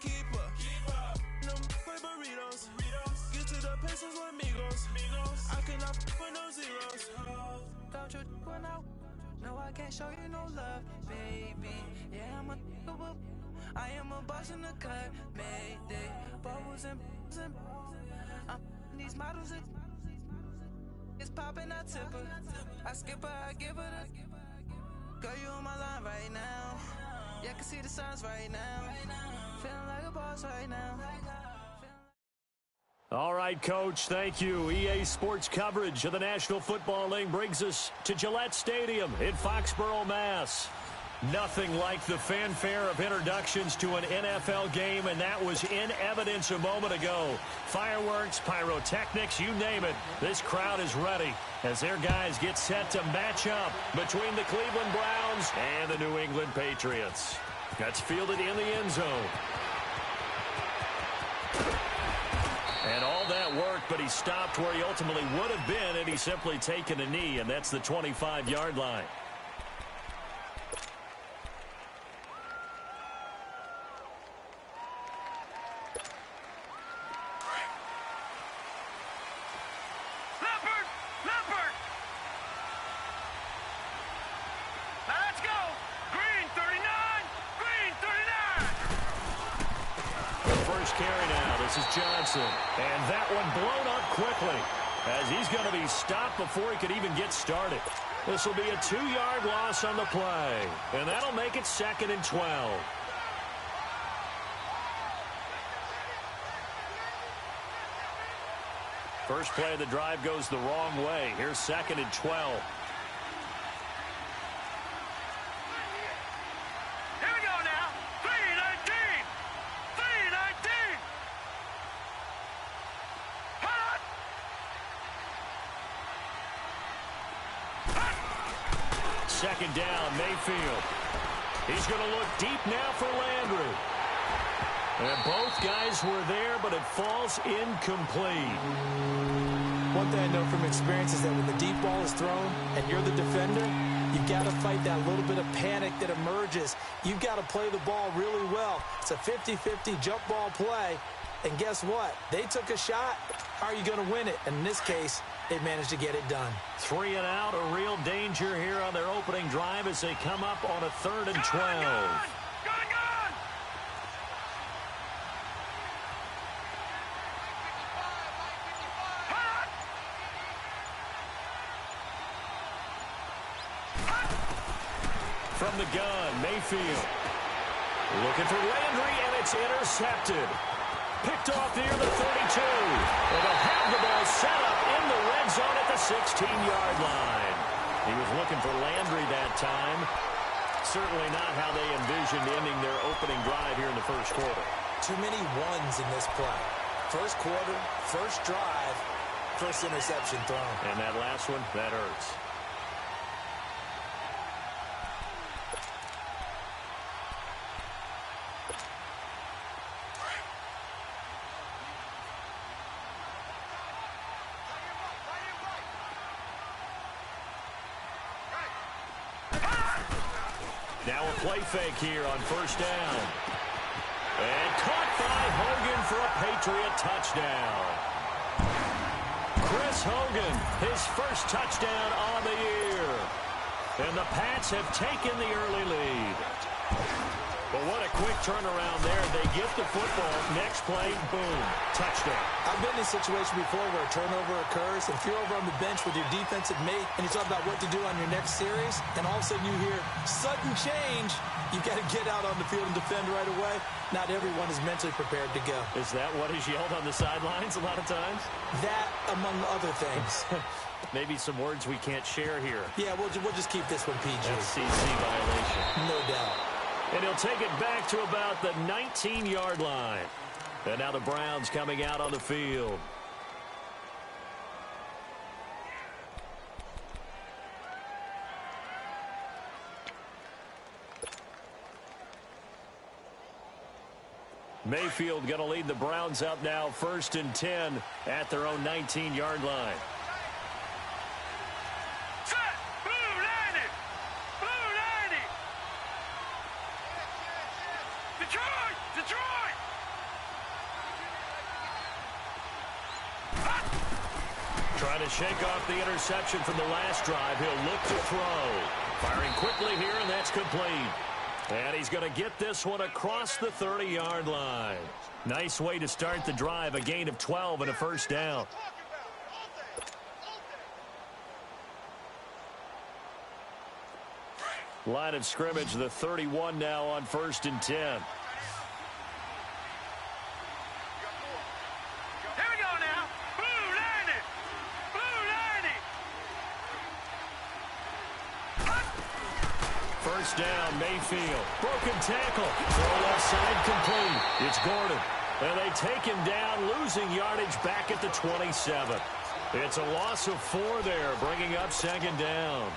keeper. No burritos. Get to the pesos with amigos. I cannot with no zeros. Don't you when no, I can't show you no love, baby. Yeah, I am a boss in the cut, Mayday. Bubbles and these models it's popping, I tip her. I skip her, I give her the. Girl, you on my line right now. Yeah, I can see the signs right now. Feeling like a boss right now. All right, Coach, thank you. EA Sports coverage of the National Football League brings us to Gillette Stadium in Foxborough, Mass. Nothing like the fanfare of introductions to an NFL game, and that was in evidence a moment ago. Fireworks, pyrotechnics, you name it. This crowd is ready as their guys get set to match up between the Cleveland Browns and the New England Patriots. That's fielded in the end zone. And all that worked, but he stopped where he ultimately would have been, and he's simply taken a knee, and that's the 25-yard line. Johnson, and that one blown up quickly as he's going to be stopped before he could even get started. This will be a 2-yard loss on the play, and that'll make it 2nd and 12. First play of the drive goes the wrong way. Here's 2nd and 12. Second down, Mayfield. He's going to look deep now for Landry. And both guys were there, but it falls incomplete. One thing I know from experience is that when the deep ball is thrown and you're the defender, you've got to fight that little bit of panic that emerges. You've got to play the ball really well. It's a 50-50 jump ball play. And guess what? They took a shot. How are you going to win it? And in this case, they managed to get it done. 3 and out, a real danger here on their opening drive as they come up on a 3rd and 12. From the gun, Mayfield. Looking for Landry, and it's intercepted. Picked off near the 32. And they'll have the ball set up in the red zone at the 16-yard line. He was looking for Landry that time. Certainly not how they envisioned ending their opening drive here in the first quarter. Too many ones in this play. First quarter, first drive, first interception thrown. And that last one, that hurts. Now a play fake here on first down. And caught by Hogan for a Patriot touchdown. Chris Hogan, his first touchdown on the year. And the Pats have taken the early lead. But what a quick turnaround there. They get the football. Next play, boom, touchdown. I've been in a situation before where a turnover occurs. If you're over on the bench with your defensive mate and you talk about what to do on your next series, and all of a sudden you hear sudden change, you got to get out on the field and defend right away. Not everyone is mentally prepared to go. Is that what is yelled on the sidelines a lot of times? That, among other things. Maybe some words we can't share here. Yeah, we'll just keep this one PG. FCC violation. No doubt. And he'll take it back to about the 19-yard line. And now the Browns coming out on the field. Mayfield going to lead the Browns up now 1st and 10 at their own 19-yard line. Detroit! Trying to shake off the interception from the last drive. He'll look to throw. Firing quickly here, and that's complete. And he's going to get this one across the 30-yard line. Nice way to start the drive, a gain of 12 and a first down. Line of scrimmage, the 31 now on 1st and 10. Here we go now. Blue landed. Blue landed. First down, Mayfield. Broken tackle. Throw left side complete. It's Gordon. And they take him down, losing yardage back at the 27. It's a loss of 4 there, bringing up 2nd down.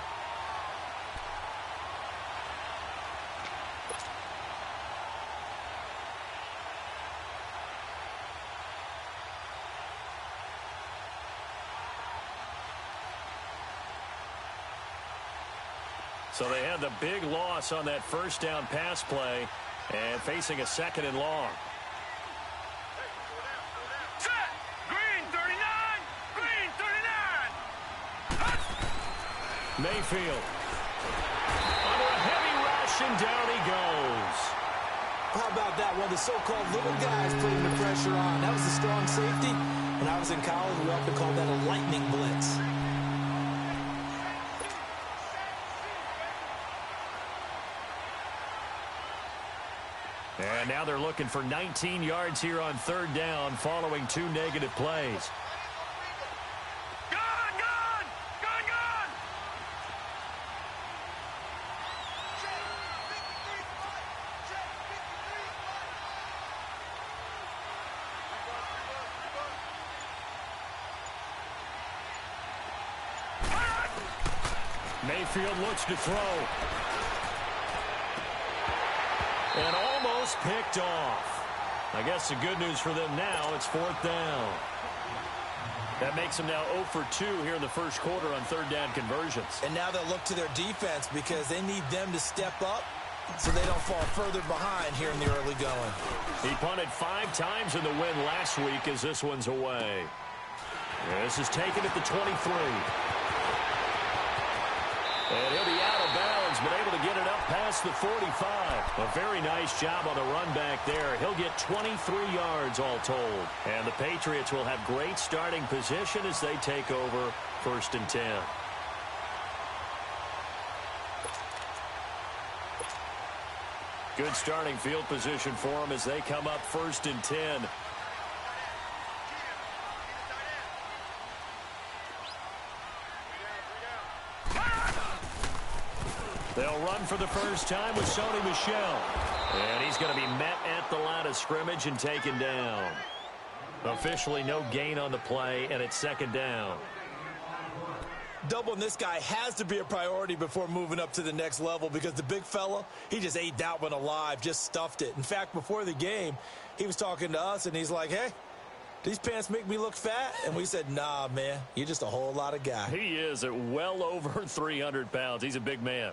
So they had the big loss on that first down pass play and facing a 2nd and long. Set. Green 39. Green 39. Mayfield. Under a heavy rush, and down he goes. How about that? One of the so-called little guys putting the pressure on. That was a strong safety. When I was in college, we often called that a lightning blitz. And now they're looking for 19 yards here on 3rd down following 2 negative plays. Gone, gone. Gone, gone. Mayfield looks to throw. And almost picked off. I guess the good news for them now, it's 4th down. That makes them now 0 for 2 here in the first quarter on 3rd down conversions. And now they'll look to their defense because they need them to step up so they don't fall further behind here in the early going. He punted 5 times in the win last week as this one's away. This is taken at the 23. And he'll be out of bounds, but able to get it up past the 45. A very nice job on the run back there. He'll get 23 yards all told. And the Patriots will have great starting position as they take over 1st and 10. Good starting field position for them as they come up 1st and 10. They'll run for the first time with Sony Michel. And he's going to be met at the line of scrimmage and taken down. Officially no gain on the play, and it's 2nd down. Doubling this guy has to be a priority before moving up to the next level because the big fella, he just ate that one alive, just stuffed it. In fact, before the game, he was talking to us, and he's like, hey, these pants make me look fat? And we said, nah, man, you're just a whole lot of guy. He is at well over 300 pounds. He's a big man.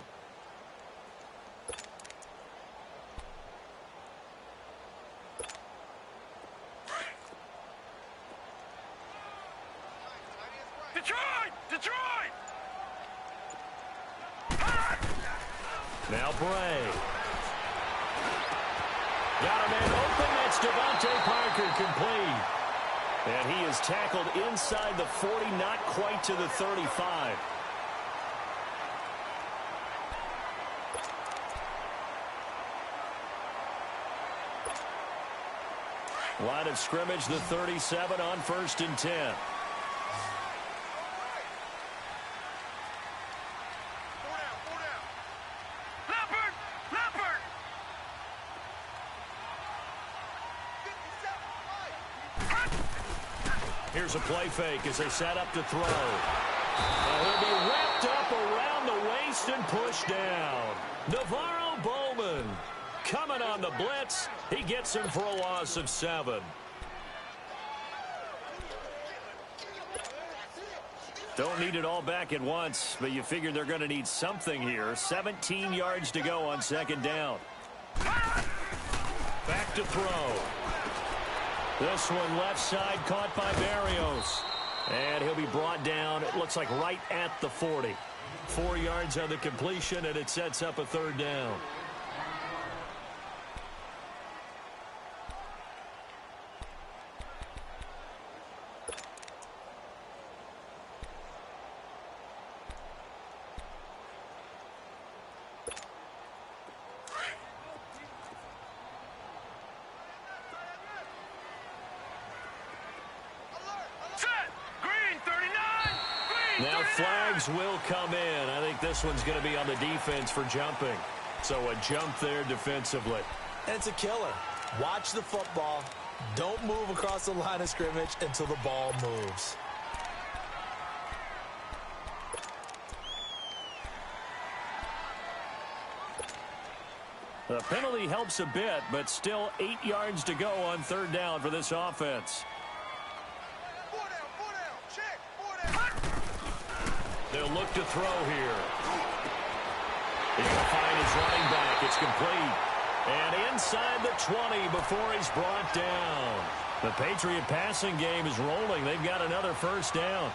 Detroit! Detroit! Now Bray. Got a man open. That's Devontae Parker complete. And he is tackled inside the 40, not quite to the 35. Line of scrimmage, the 37 on 1st and 10. Here's a play fake as they set up to throw. And he'll be wrapped up around the waist and pushed down. Navarro Bowman coming on the blitz. He gets him for a loss of 7. Don't need it all back at once, but you figure they're going to need something here. 17 yards to go on 2nd down. Back to throw. This one left side caught by Berrios. And he'll be brought down, it looks like right at the 40. 4 yards on the completion, and it sets up a third down. Now flags will come in. I think this one's going to be on the defense for jumping. So a jump there defensively. And it's a killer. Watch the football. Don't move across the line of scrimmage until the ball moves. The penalty helps a bit, but still 8 yards to go on third down for this offense. They'll look to throw here. He's going to find his running back. It's complete. And inside the 20 before he's brought down. The Patriot passing game is rolling. They've got another first down.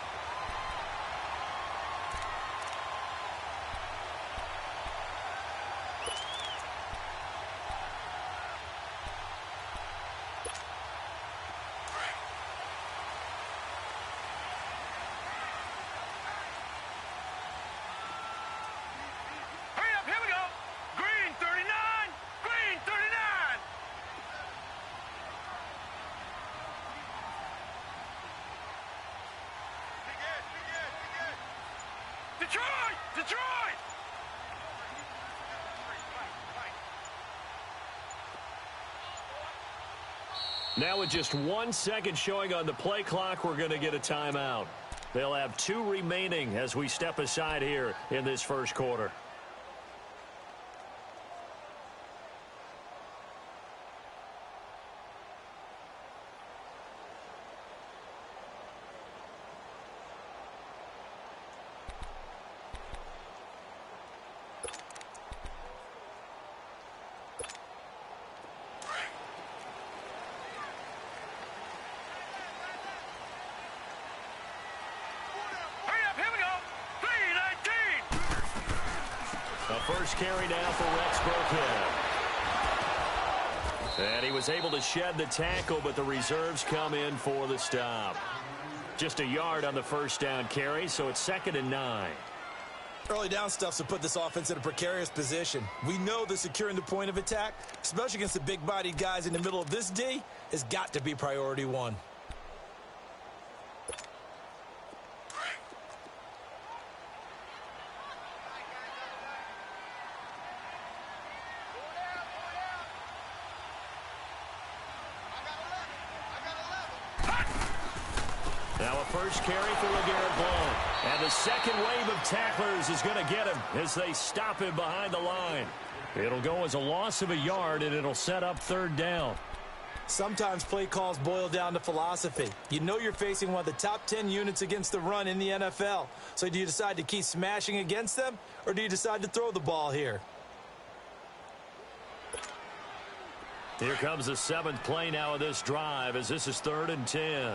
Detroit! Now with just 1 second showing on the play clock, we're going to get a timeout. They'll have 2 remaining as we step aside here in this first quarter. First carry now for Rex Burkhead. And he was able to shed the tackle, but the reserves come in for the stop. Just a yard on the first down carry, so it's 2nd and 9. Early down stuff to put this offense in a precarious position. We know that securing the point of attack, especially against the big-bodied guys in the middle of this D, has got to be priority 1. Now a first carry for LeGarrette Blount. And the second wave of tacklers is going to get him as they stop him behind the line. It'll go as a loss of a yard, and it'll set up third down. Sometimes play calls boil down to philosophy. You know you're facing one of the top 10 units against the run in the NFL. So do you decide to keep smashing against them, or do you decide to throw the ball here? Here comes the 7th play now of this drive as this is 3rd and 10.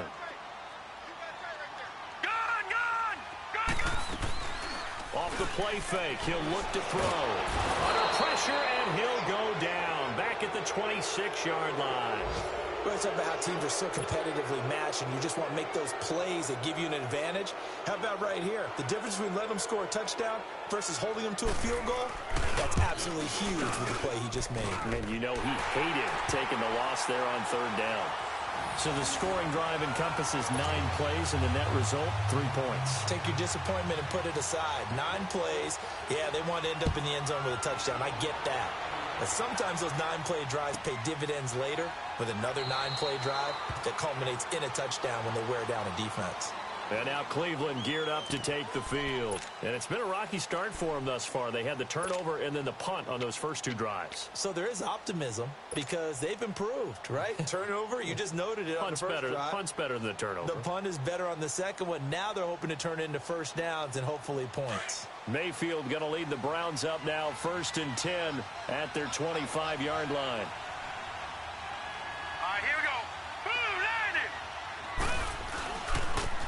Off the play fake, he'll look to throw. Under pressure, and he'll go down. Back at the 26-yard line. We're talking about how teams are so competitively matched, and you just want to make those plays that give you an advantage. How about right here? The difference between letting them score a touchdown versus holding them to a field goal, that's absolutely huge with the play he just made. And you know he hated taking the loss there on third down. So the scoring drive encompasses 9 plays, and the net result, 3 points. Take your disappointment and put it aside. 9 plays. Yeah, they want to end up in the end zone with a touchdown. I get that. But sometimes those 9-play drives pay dividends later with another 9-play drive that culminates in a touchdown when they wear down a defense. And now Cleveland geared up to take the field. And it's been a rocky start for them thus far. They had the turnover and then the punt on those first 2 drives. So there is optimism because they've improved, right? Turnover, you just noted it on the first drive. Punt's better than the turnover. The punt is better on the second one. Now they're hoping to turn it into first downs and hopefully points. Mayfield going to lead the Browns up now 1st and 10 at their 25-yard line. Here we go.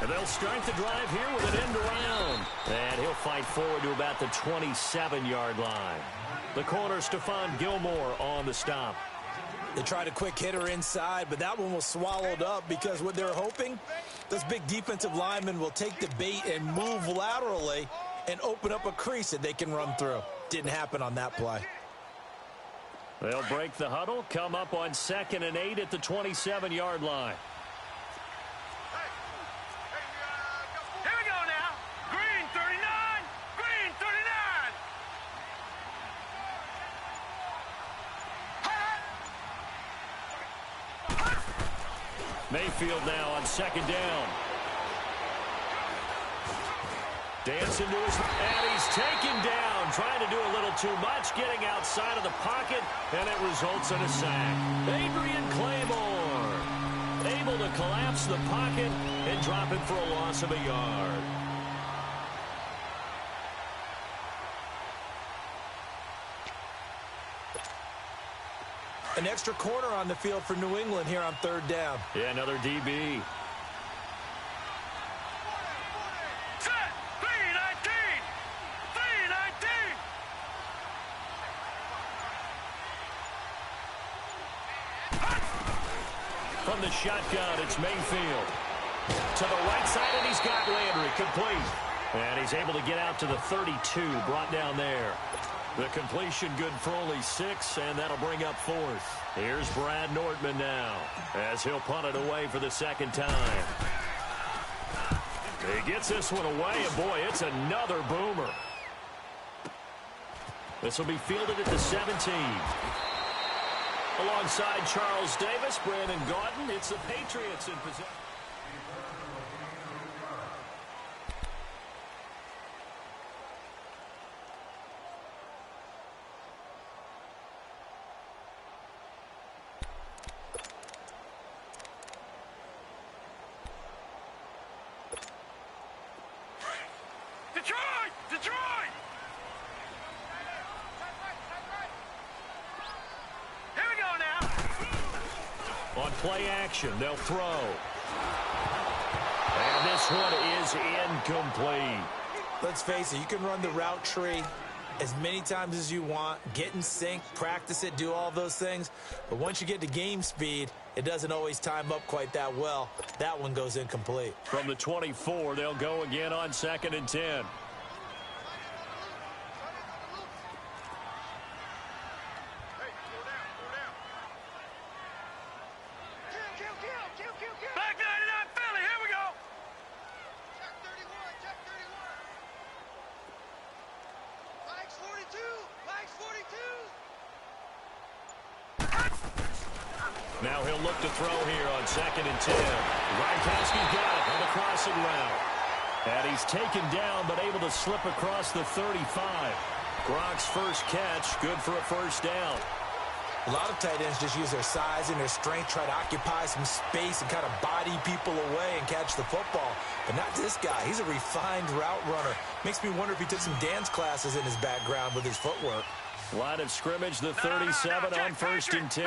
And they'll start the drive here with an end around. And he'll fight forward to about the 27-yard line. The corner, Stephon Gilmore, on the stop. They tried a quick hitter inside, but that one was swallowed up because what they're hoping, those big defensive linemen will take the bait and move laterally and open up a crease that they can run through. Didn't happen on that play. They'll break the huddle, come up on 2nd and 8 at the 27-yard line. Here we go now. Green 39. Green 39. Mayfield now on 2nd down. Dancing to his, and he's taken down, trying to do a little too much, getting outside of the pocket, and it results in a sack. Adrian Claymore able to collapse the pocket and drop it for a loss of a yard. An extra corner on the field for New England here on 3rd down. Yeah, another DB. From the shotgun, it's Mayfield. To the right side, and he's got Landry complete. And he's able to get out to the 32, brought down there. The completion good for only 6, and that'll bring up 4th. Here's Brad Nortman now, as he'll punt it away for the 2nd time. He gets this one away, and boy, it's another boomer. This will be fielded at the 17. Alongside Charles Davis, Brandon Gaudin, it's the Patriots in possession. Detroit! Detroit! Here we go now. On play action, they'll throw. And this one is incomplete. Let's face it, you can run the route tree as many times as you want, get in sync, practice it, do all those things. But once you get to game speed, it doesn't always time up quite that well. That one goes incomplete. From the 24, they'll go again on 2nd and 10. Black 99 Philly, here we go. Check 31, check 31. Flags 42, flags 42. Now he'll look to throw here on 2nd and 10. Gronkowski's got it on the crossing route. And he's taken down, but able to slip across the 35. Gronk's first catch, good for a 1st down. A lot of tight ends just use their size and their strength, try to occupy some space and kind of body people away and catch the football. But not this guy. He's a refined route runner. Makes me wonder if he took some dance classes in his background with his footwork. Line of scrimmage, the 37 on 1st and 10.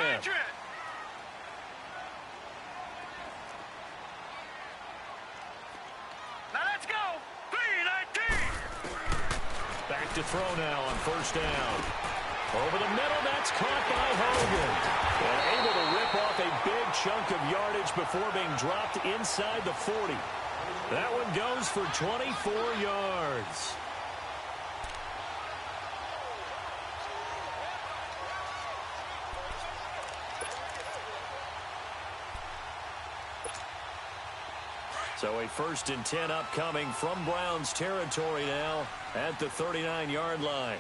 Now let's go. 3-19. Back to throw now on 1st down. Over the middle, that's caught by Hogan. And able to rip off a big chunk of yardage before being dropped inside the 40. That one goes for 24 yards. So a 1st and 10 upcoming from Browns territory now at the 39-yard line.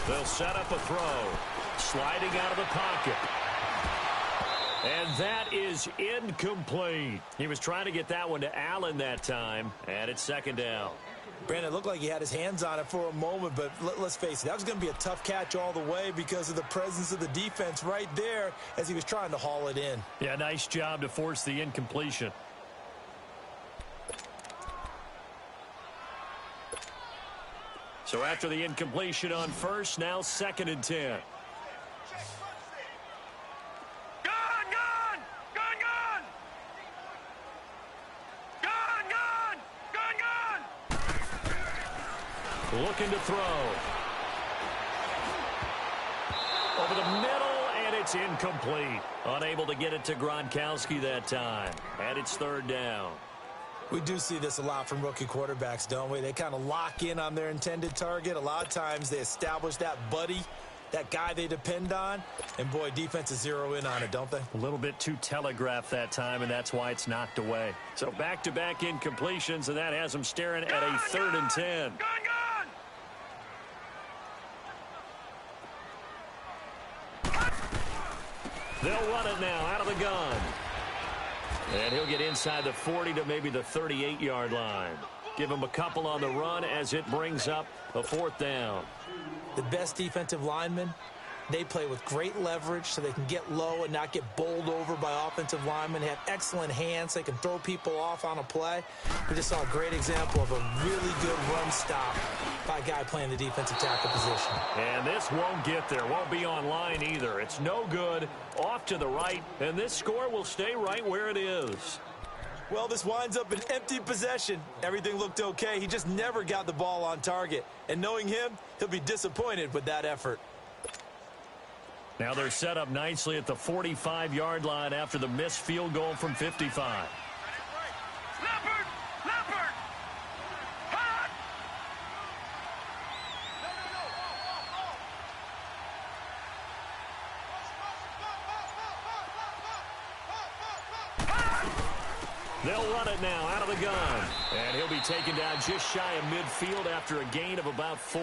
They'll set up a throw. Sliding out of the pocket. And that is incomplete. He was trying to get that one to Allen that time. And it's 2nd down. Brandon, it looked like he had his hands on it for a moment, but let's face it, that was going to be a tough catch all the way because of the presence of the defense right there as he was trying to haul it in. Yeah, nice job to force the incompletion. So after the incompletion on 1st, now 2nd and 10. Gone! looking to throw. Over the middle, and it's incomplete. Unable to get it to Gronkowski that time. And it's third down. We do see this a lot from rookie quarterbacks, don't we? They kind of lock in on their intended target. A lot of times they establish that buddy, that guy they depend on. And, boy, defenses zero in on it, don't they? A little bit too telegraphed that time, and that's why it's knocked away. So back-to-back incompletions, and that has them staring at a 3rd and 10. They'll run it now out of the gun. And he'll get inside the 40 to maybe the 38-yard line. Give him a couple on the run as it brings up a 4th down. The best defensive linemen, they play with great leverage so they can get low and not get bowled over by offensive linemen. They have excellent hands. They can throw people off on a play. We just saw a great example of a really good run stop by a guy playing the defensive tackle position. And this won't get there. Won't be online either. It's no good. Off to the right, and this score will stay right where it is. Well, this winds up an empty possession. Everything looked okay. He just never got the ball on target. And knowing him, he'll be disappointed with that effort. Now they're set up nicely at the 45-yard line after the missed field goal from 55. Leopard! Leopard! Hot! They'll run it now out of the gun. And he'll be taken down just shy of midfield after a gain of about 4.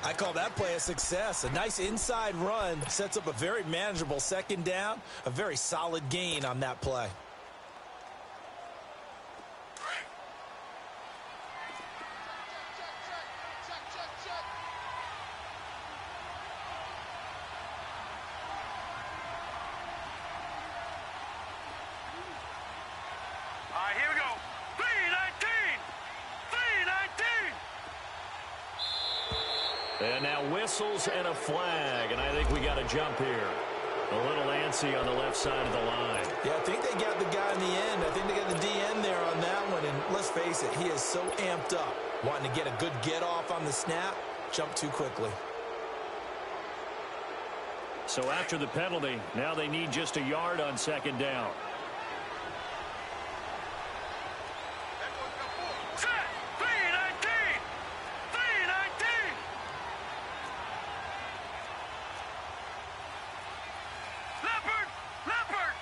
I call that play a success. A nice inside run sets up a very manageable 2nd down. A very solid gain on that play. All right, here we go. 319! 319! And now whistles and a flag, and I think we got a jump here. A little antsy on the left side of the line. Yeah, I think they got the guy in the end. I think they got the DN there on that one. And let's face it, he is so amped up, wanting to get a good get off on the snap, jump too quickly. So after the penalty, now they need just a yard on 2nd down. Set! 319! 319! Leopard! Leopard!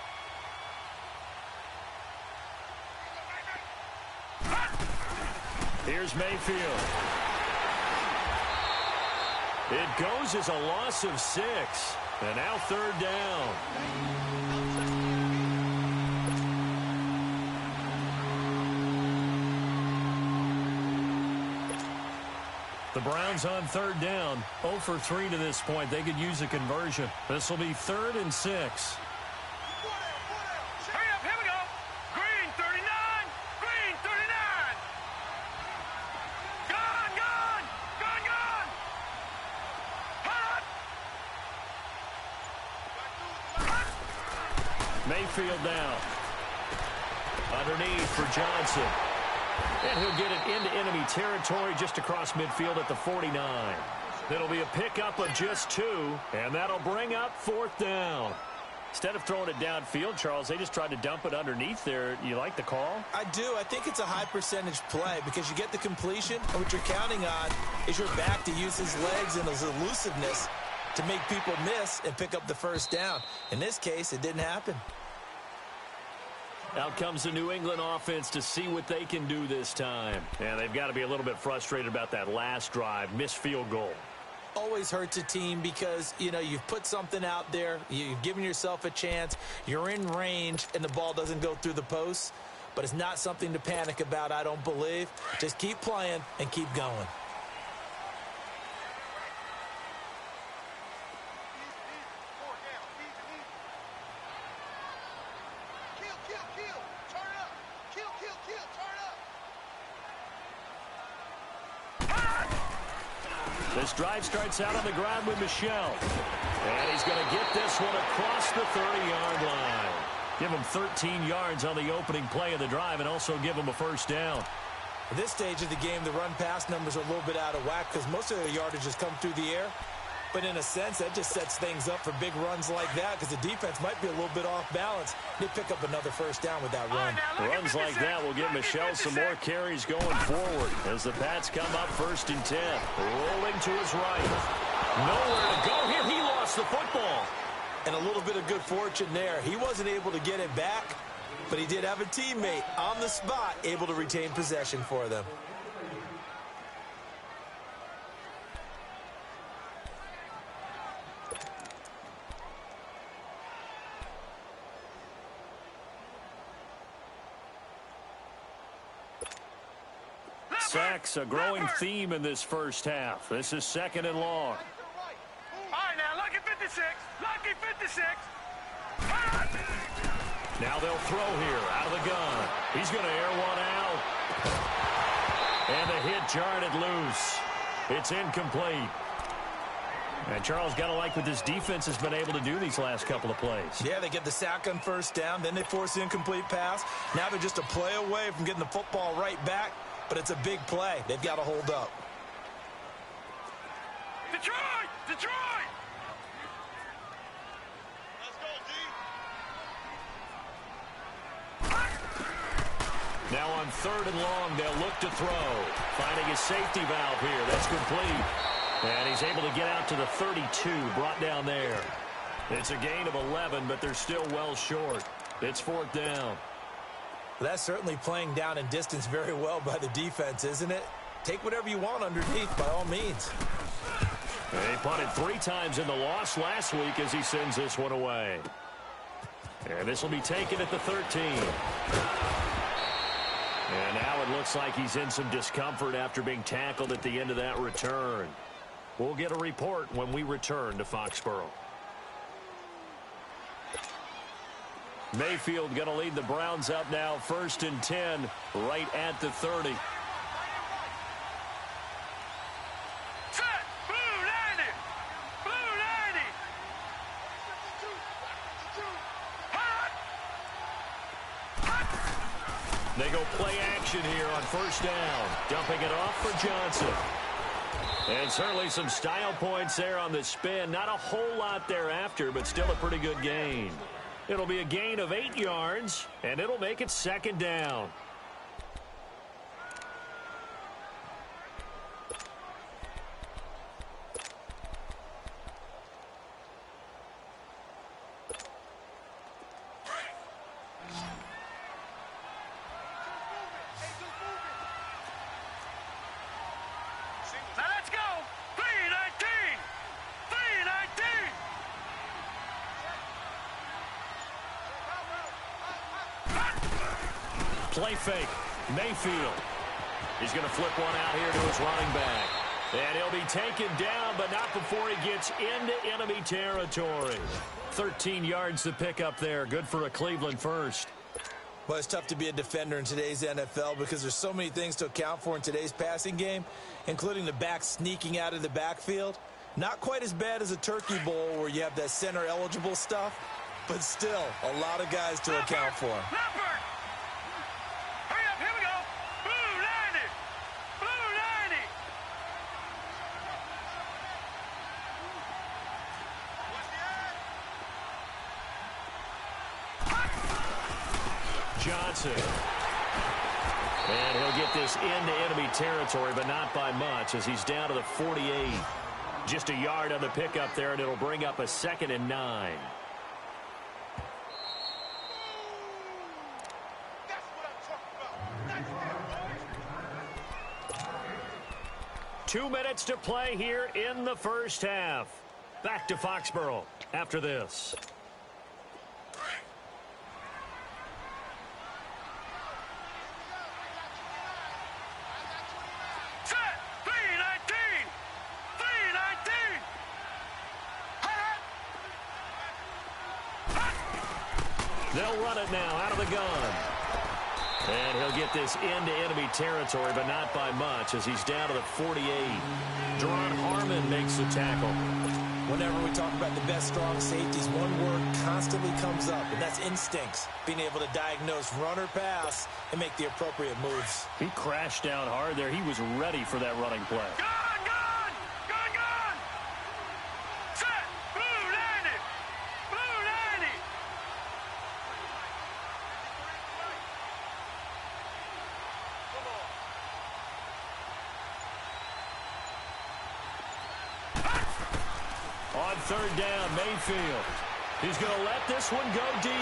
Here's Mayfield. It goes as a loss of 6. And now 3rd down. The Browns on 3rd down. 0 for 3 to this point. They could use a conversion. This will be 3rd and 6. Hurry up, here we go! Green 39! Green 39! Gone, gone! Gone, gone! Hot! Mayfield now. Underneath for Johnson. And he'll get it into enemy territory just across midfield at the 49. It'll be a pickup of just 2, and that'll bring up 4th down. Instead of throwing it downfield, Charles, they just tried to dump it underneath there. You like the call? I do. I think it's a high percentage play because you get the completion, and what you're counting on is your back to use his legs and his elusiveness to make people miss and pick up the 1st down. In this case, it didn't happen. Out comes the New England offense to see what they can do this time. And they've got to be a little bit frustrated about that last drive, missed field goal. Always hurts a team because, you know, you've put something out there, you've given yourself a chance, you're in range, and the ball doesn't go through the posts. But it's not something to panic about, I don't believe. Just keep playing and keep going. This drive starts out on the ground with Michel. And he's going to get this one across the 30-yard line. Give him 13 yards on the opening play of the drive and also give him a 1st down. At this stage of the game, the run-pass numbers are a little bit out of whack because most of their yardage has come through the air. But in a sense, that just sets things up for big runs like that because the defense might be a little bit off balance. They pick up another first down with that run. Runs like that will give Michel some more carries going forward as the Pats come up 1st and 10. Rolling to his right. Nowhere to go here. He lost the football. And a little bit of good fortune there. He wasn't able to get it back, but he did have a teammate on the spot able to retain possession for them. Sacks, a growing theme in this first half. This is 2nd and long. All right, now, lucky 56. Lucky 56. Now they'll throw here out of the gun. He's going to air one out. And the hit jarred it loose. It's incomplete. And Charles, got to like what this defense has been able to do these last couple of plays. Yeah, they get the sack on first down, then they force the incomplete pass. Now they're just a play away from getting the football right back, but it's a big play. They've got to hold up. Detroit! Detroit! Let's go, D. Now on 3rd and long, they'll look to throw. Finding his safety valve here. That's complete. And he's able to get out to the 32, brought down there. It's a gain of 11, but they're still well short. It's 4th down. Well, that's certainly playing down in distance very well by the defense, isn't it? Take whatever you want underneath, by all means. He punted 3 times in the loss last week as he sends this one away. And this will be taken at the 13. And now it looks like he's in some discomfort after being tackled at the end of that return. We'll get a report when we return to Foxborough. Mayfield going to lead the Browns up now 1st and 10 right at the 30. Set! Blue 90! Blue 90! Hot! Hot! They go play action here on 1st down. Dumping it off for Johnson. And certainly some style points there on the spin. Not a whole lot thereafter, but still a pretty good gain. It'll be a gain of 8 yards, and it'll make it 2nd down. Now let's go! 319! 319! Play fake. Mayfield. He's going to flip one out here to his running back. And he'll be taken down, but not before he gets into enemy territory. 13 yards to pick up there. Good for a Cleveland first. Well, it's tough to be a defender in today's NFL because there's so many things to account for in today's passing game, including the back sneaking out of the backfield. Not quite as bad as a turkey bowl where you have that center-eligible stuff, but still a lot of guys to account for. Leopard! Hurry up, here we go! Blue 90! Blue 90! Johnson. And he'll get this into enemy territory, but not by much as he's down to the 48. Just a yard on the pickup there, and it'll bring up a 2nd and 9. That's what I'm talking about. 2 minutes to play here in the first half. Back to Foxborough after this. Set! 319! 319! They'll run it now out of the gun. And he'll get this into enemy territory, but not by much as he's down to the 48. Deron Harmon makes the tackle. Whenever we talk about the best strong safeties, one word constantly comes up, and that's instincts. Being able to diagnose run or pass and make the appropriate moves. He crashed down hard there. He was ready for that running play. Gun, gun! Gun, gun! Set! Blue 90! Blue 90! On third down, Mayfield. He's going to let this one go deep.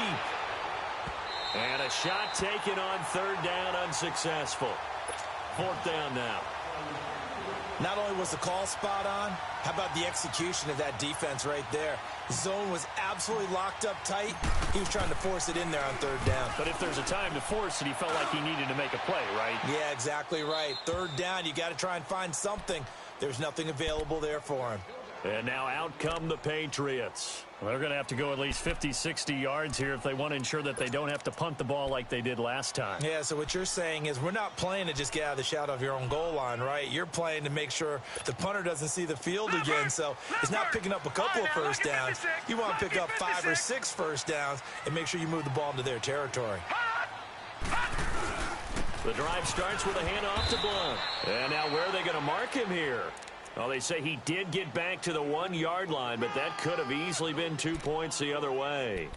And a shot taken on third down, unsuccessful. Fourth down now. Not only was the call spot on, how about the execution of that defense right there? Zone was absolutely locked up tight. He was trying to force it in there on third down. But if there's a time to force it, he felt like he needed to make a play, right? Yeah, exactly right. Third down, you got to try and find something. There's nothing available there for him. And now out come the Patriots. Well, they're going to have to go at least 50, 60 yards here if they want to ensure that they don't have to punt the ball like they did last time. Yeah, so what you're saying is we're not playing to just get out of the shadow of your own goal line, right? You're playing to make sure the punter doesn't see the field again. So it's not picking up a couple of first downs. You want to pick up 5 or 6 first downs and make sure you move the ball into their territory. The drive starts with a handoff to Blount. And now where are they going to mark him here? Well, they say he did get back to the 1-yard line, but that could have easily been 2 points the other way.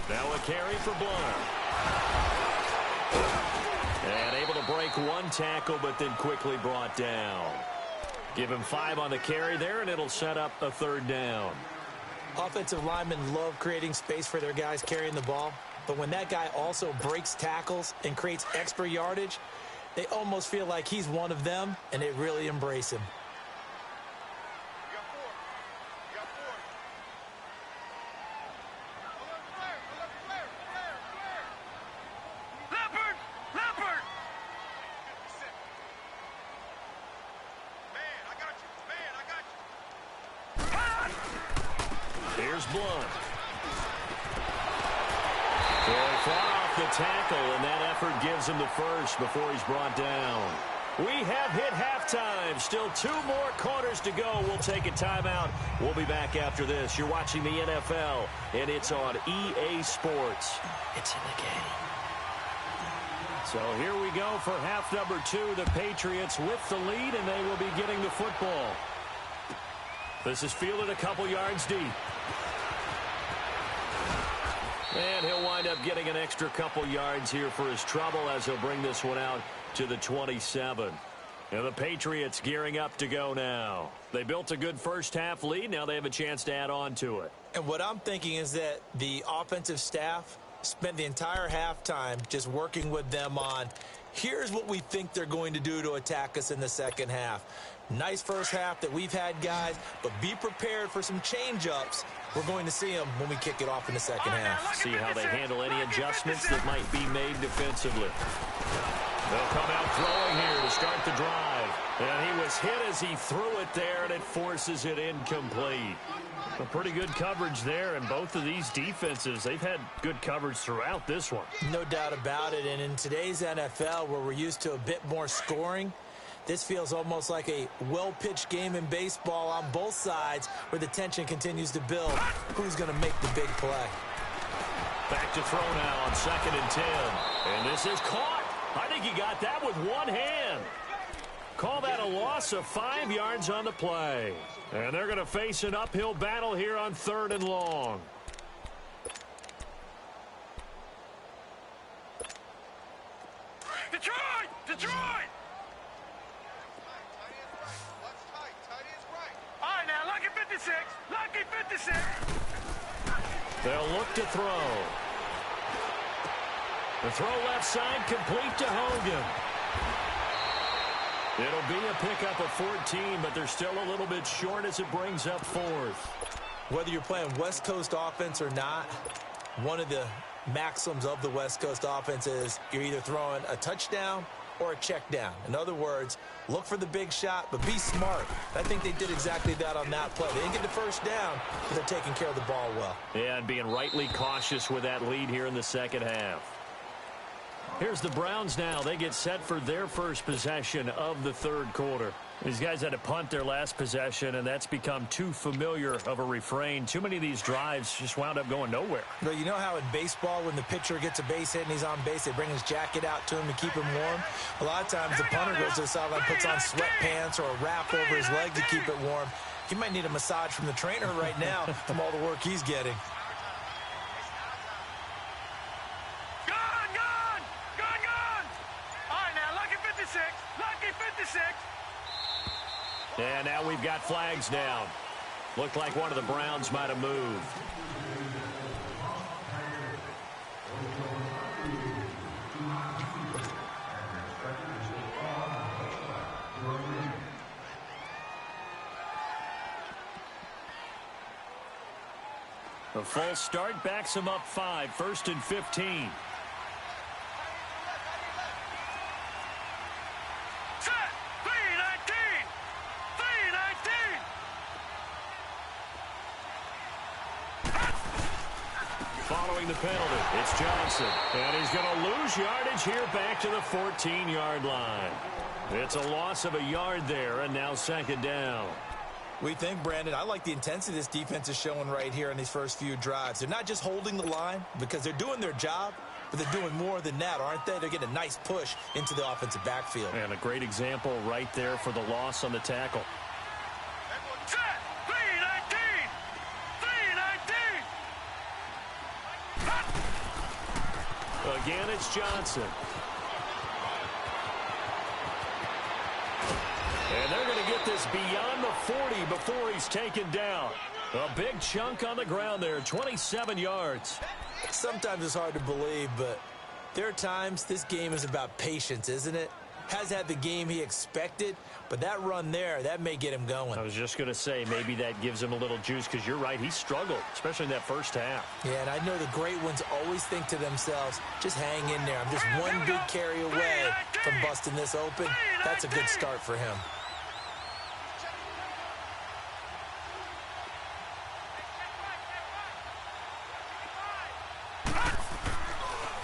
Now a carry for Blount. And able to break one tackle, but then quickly brought down. Give him 5 on the carry there, and it'll set up a third down. Offensive linemen love creating space for their guys carrying the ball, but when that guy also breaks tackles and creates extra yardage, they almost feel like he's one of them, and they really embrace him. Here's Blount. Very far off the tackle, and that effort gives him the first before he's brought down. We have hit halftime. Still 2 more quarters to go. We'll take a timeout. We'll be back after this. You're watching the NFL, and it's on EA Sports. It's in the game. So here we go for half number 2. The Patriots with the lead, and they will be getting the football. This is fielded a couple yards deep. And he'll wind up getting an extra couple yards here for his trouble as he'll bring this one out to the 27. And the Patriots gearing up to go now. They built a good first half lead. Now they have a chance to add on to it. And what I'm thinking is that the offensive staff spent the entire halftime just working with them on, here's what we think they're going to do to attack us in the second half. Nice first half that we've had, guys, but be prepared for some change-ups. We're going to see them when we kick it off in the second half. See how they handle any adjustments that might be made defensively. They'll come out throwing here to start the drive. And he was hit as he threw it there, and it forces it incomplete. A pretty good coverage there, and both of these defenses, they've had good coverage throughout this one. No doubt about it, and in today's NFL, where we're used to a bit more scoring, this feels almost like a well-pitched game in baseball on both sides where the tension continues to build. Who's going to make the big play? Back to throw now on 2nd and 10. And this is caught. I think he got that with one hand. Call that a loss of 5 yards on the play. And they're going to face an uphill battle here on 3rd and long. Detroit! Detroit! All right, now, lucky 56. Lucky 56. They'll look to throw. The throw left side complete to Hogan. It'll be a pickup of 14, but they're still a little bit short as it brings up 4th. Whether you're playing West Coast offense or not, one of the maxims of the West Coast offense is you're either throwing a touchdown or a check down. In other words, look for the big shot, but be smart. I think they did exactly that on that play. They didn't get the first down, but they're taking care of the ball well. Yeah, and being rightly cautious with that lead here in the second half. Here's the Browns now. They get set for their first possession of the third quarter. These guys had to punt their last possession, and that's become too familiar of a refrain. Too many of these drives just wound up going nowhere. But you know how in baseball, when the pitcher gets a base hit and he's on base, they bring his jacket out to him to keep him warm? A lot of times the punter goes to the sideline, puts on sweatpants or a wrap over his leg to keep it warm. He might need a massage from the trainer right now from all the work he's getting. And now we've got flags down. Looked like one of the Browns might have moved. A false start backs him up 5, 1st and 15. Following the penalty, it's Johnson. And he's going to lose yardage here back to the 14-yard line. It's a loss of a yard there, and now 2nd down. We think, Brandon, I like the intensity this defense is showing right here in these first few drives. They're not just holding the line because they're doing their job, but they're doing more than that, aren't they? They're getting a nice push into the offensive backfield. And a great example right there for the loss on the tackle. Again, it's Johnson. And they're going to get this beyond the 40 before he's taken down. A big chunk on the ground there, 27 yards. Sometimes it's hard to believe, but there are times this game is about patience, isn't it? Has had the game he expected, but that run there, that may get him going. I was just going to say, maybe that gives him a little juice, because you're right, he struggled, especially in that first half. Yeah, and I know the great ones always think to themselves, just hang in there. I'm just one big carry away from busting this open. That's a good start for him.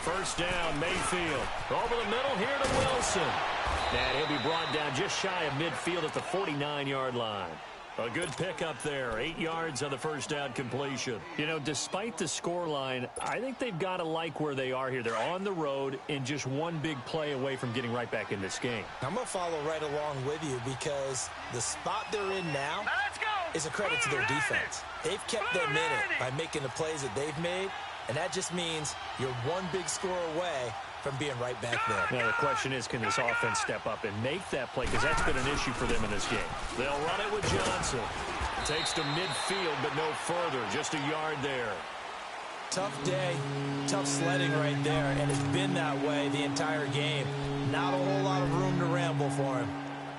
First down, Mayfield. Over the middle here to Wilson. And he'll be brought down just shy of midfield at the 49-yard line. A good pickup there, 8 yards on the first down completion. You know, despite the scoreline, I think they've got to like where they are here. They're on the road and just one big play away from getting right back in this game. I'm going to follow right along with you because the spot they're in now is a credit to their defense. They've kept them in it by making the plays that they've made, and that just means you're one big score away from being right back there. Now, the question is, can this offense step up and make that play? Because that's been an issue for them in this game. They'll run it with Johnson. Takes to midfield, but no further. Just a yard there. Tough day, tough sledding right there, and it's been that way the entire game. Not a whole lot of room to ramble for him.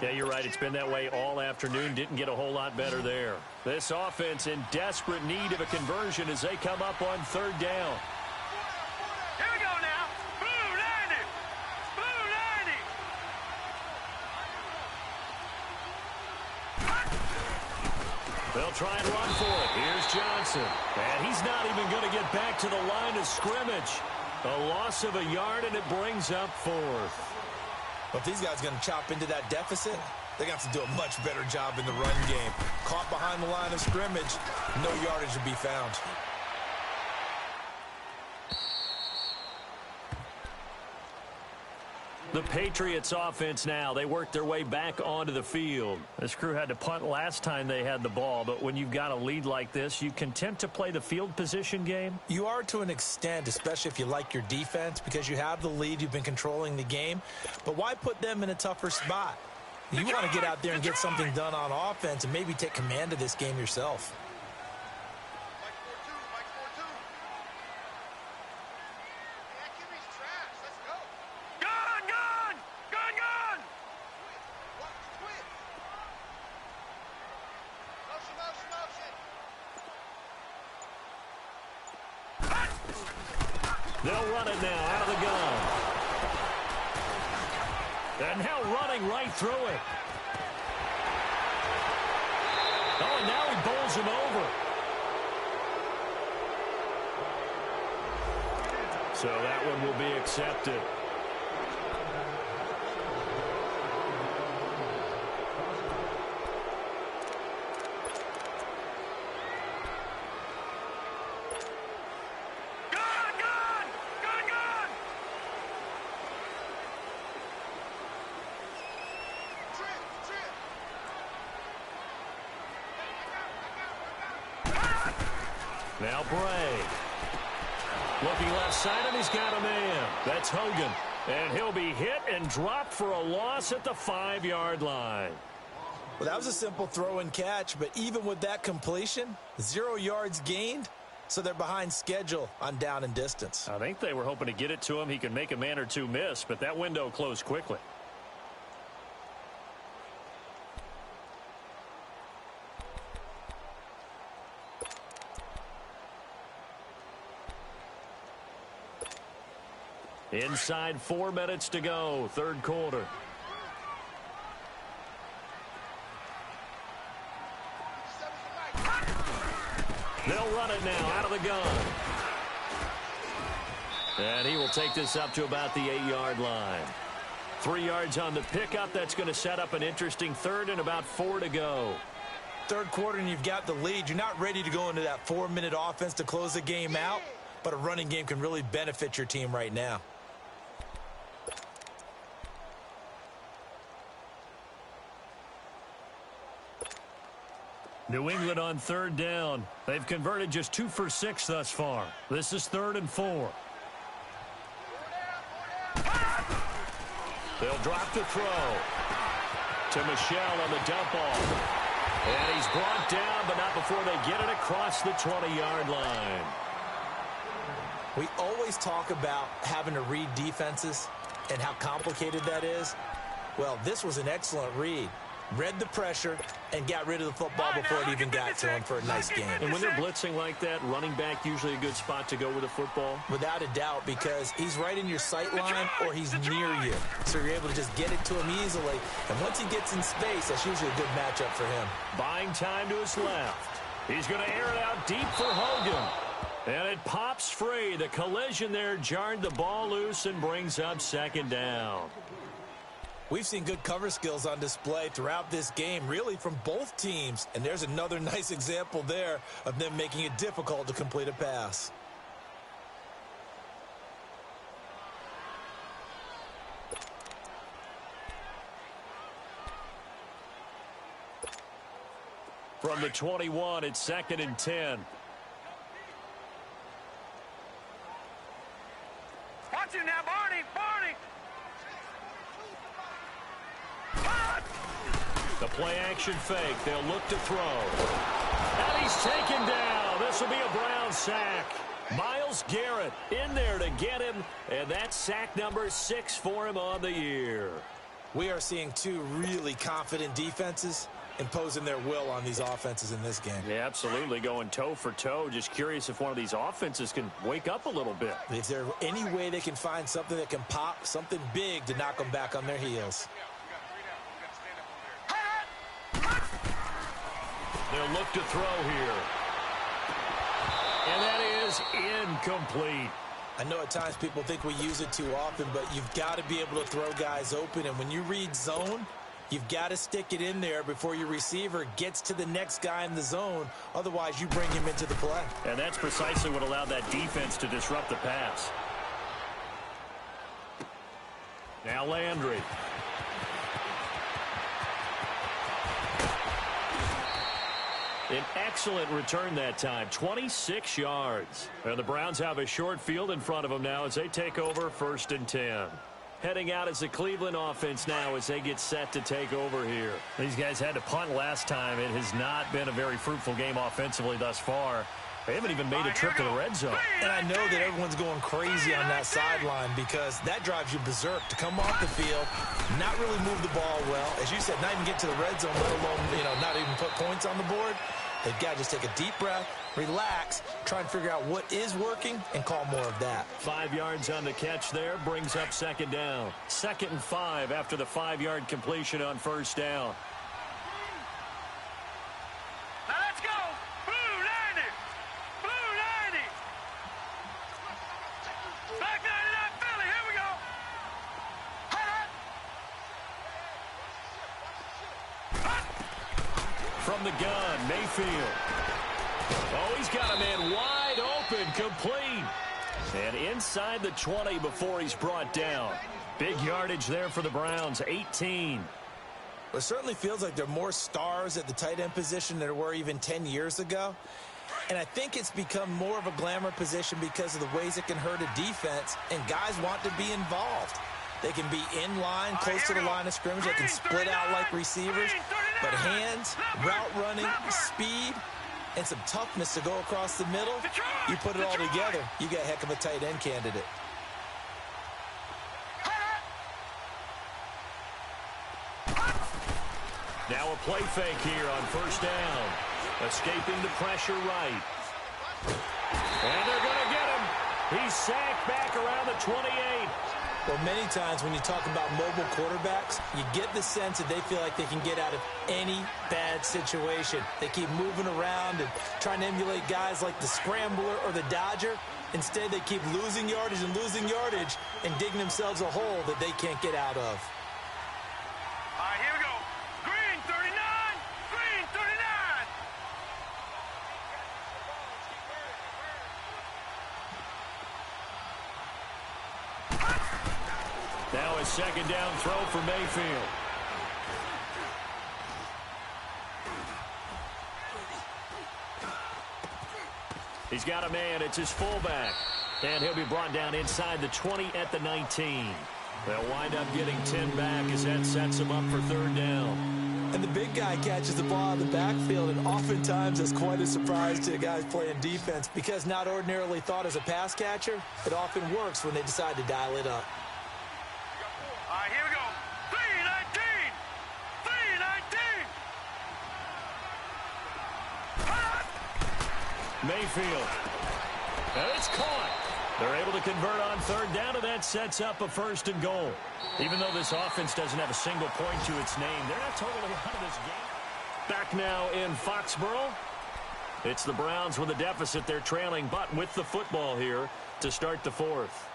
Yeah, you're right. It's been that way all afternoon. Didn't get a whole lot better there. This offense in desperate need of a conversion as they come up on third down. Here we go now. Blue 90. Blue 90. They'll try and run for it. Here's Johnson. And he's not even going to get back to the line of scrimmage. A loss of a yard, and it brings up 4th. But if these guys are going to chop into that deficit, they're going to have to do a much better job in the run game. Caught behind the line of scrimmage, no yardage to be found. The Patriots offense now, they worked their way back onto the field. This crew had to punt last time they had the ball, but when you've got a lead like this, you content to play the field position game? You are to an extent, especially if you like your defense, because you have the lead, you've been controlling the game. But why put them in a tougher spot? You want to get out there and get something done on offense and maybe take command of this game yourself. They'll run it now out of the gun. And now running right through it. Oh, and now he bowls him over. So that one will be accepted. Now Bray. Looking left side, and he's got a man. That's Hogan. And he'll be hit and dropped for a loss at the 5-yard line. Well, that was a simple throw and catch, but even with that completion, 0 yards gained, so they're behind schedule on down and distance. I think they were hoping to get it to him. He could make a man or two miss, but that window closed quickly. Inside 4 minutes to go, third quarter. They'll run it now out of the gun. And he will take this up to about the 8-yard line. 3 yards on the pickup. That's going to set up an interesting third and about 4 to go. Third quarter and you've got the lead. You're not ready to go into that 4-minute offense to close the game out, but a running game can really benefit your team right now. New England on third down. They've converted just 2 for 6 thus far. This is 3rd and 4. They'll drop the throw to Michel on the dump off. And he's brought down, but not before they get it across the 20-yard line. We always talk about having to read defenses and how complicated that is. Well, this was an excellent read. Read the pressure and got rid of the football before it even got to him for a nice game. And when they're blitzing like that, running back usually a good spot to go with the football? Without a doubt, because he's right in your sight line or he's near you. So you're able to just get it to him easily. And once he gets in space, that's usually a good matchup for him. Buying time to his left. He's going to air it out deep for Hogan. And it pops free. The collision there jarred the ball loose and brings up 2nd down. We've seen good cover skills on display throughout this game, really from both teams. And there's another nice example there of them making it difficult to complete a pass. From the 21, it's 2nd and 10. Watch it now, Barney! Barney! The play-action fake. They'll look to throw. And he's taken down. This will be a Brown sack. Myles Garrett in there to get him, and that's sack number 6 for him on the year. We are seeing 2 really confident defenses imposing their will on these offenses in this game. Yeah, absolutely, going toe for toe. Just curious if one of these offenses can wake up a little bit. Is there any way they can find something that can pop, something big to knock them back on their heels? They'll look to throw here. And that is incomplete. I know at times people think we use it too often, but you've got to be able to throw guys open. And when you read zone, you've got to stick it in there before your receiver gets to the next guy in the zone. Otherwise, you bring him into the play. And that's precisely what allowed that defense to disrupt the pass. Now Landry. An excellent return that time, 26 yards. And the Browns have a short field in front of them now as they take over 1st and 10. Heading out as the Cleveland offense now as they get set to take over here. These guys had to punt last time. It has not been a very fruitful game offensively thus far. They haven't even made a trip to the red zone. And I know that everyone's going crazy on that sideline because that drives you berserk to come off the field, not really move the ball well. As you said, not even get to the red zone, let alone, not even put points on the board. They've got to just take a deep breath, relax, try and figure out what is working, and call more of that. 5 yards on the catch there, brings up second down. 2nd and 5 after the 5-yard completion on first down. Now let's go. Blue 90. Blue 90. Black 99 Philly. Here we go. From the gun, Mayfield. Oh, he's got a man wide open, complete. And inside the 20 before he's brought down. Big yardage there for the Browns, 18. It certainly feels like there are more stars at the tight end position than there were even 10 years ago. And I think it's become more of a glamour position because of the ways it can hurt a defense, and guys want to be involved. They can be in line, close to the line of scrimmage. They can split out like receivers. But hands, route running, speed, and some toughness to go across the middle, you put it all together, you got a heck of a tight end candidate. Now a play fake here on first down. Escaping the pressure right. And they're going to get him. He's sacked back around the 28. Well, many times when you talk about mobile quarterbacks, you get the sense that they feel like they can get out of any bad situation. They keep moving around and trying to emulate guys like the Scrambler or the Dodger. Instead, they keep losing yardage and digging themselves a hole that they can't get out of. All right, here we go. Green 39. Green 39. Now a second down throw for Mayfield. He's got a man. It's his fullback. And he'll be brought down inside the 20 at the 19. They'll wind up getting 10 back as that sets him up for third down. And the big guy catches the ball in the backfield, and oftentimes that's quite a surprise to guys playing defense because not ordinarily thought as a pass catcher, it often works when they decide to dial it up. All right, here we go. 319. 319. Mayfield. And it's caught. They're able to convert on third down, and that sets up a 1st and goal. Even though this offense doesn't have a single point to its name, they're not totally out of this game. Back now in Foxborough. It's the Browns with a deficit. They're trailing, but with the football here to start the 4th.